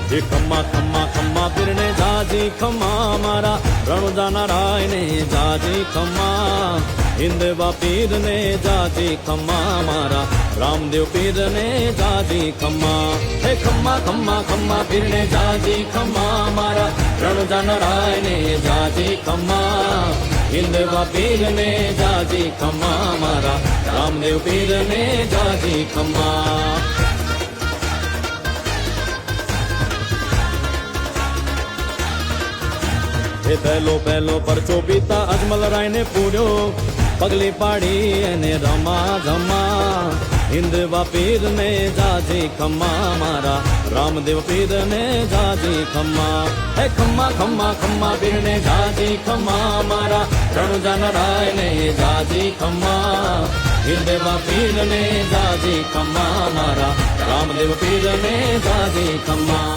એ ખમ્મા ખમ્મા ખમ્મા પીરને જાજી ખમ્મા મારા રણુજા નારાયણે જાજી ખમ્મા હિંદવા પીરને જાજી ખમ્મા મારા રામદેવ પીરને જાજી ખમ્મા હે ખમ્મા ખમ્મા ખમ્મા પીરને જાજી ખમ્મા મારા રણુજા નારાયણે જાજી ખમ્મા હિંદવા પીરને જાજી ખમ્મા મારા રામદેવ પીરને જાજી ખમ્મા એ પહેલો પરચો પિતા અજમલ રાય ને પૂર્યો પગલી પાડી એને રમા જમા હિંદવા પીર ને જાજી ખમ્મા મારા રામદેવ પીર ને જાજી ખમ્મા હે ખમ્મા ખમ્મા ખમ્મા પીર ને જાજી ખમ્મા મારા રણુજા નારાય ને જાજી ખમ્મા હિંદવા પીર ને જાજી ખમ્મા મારા રામદેવ પીર ને જાજી ખમ્મા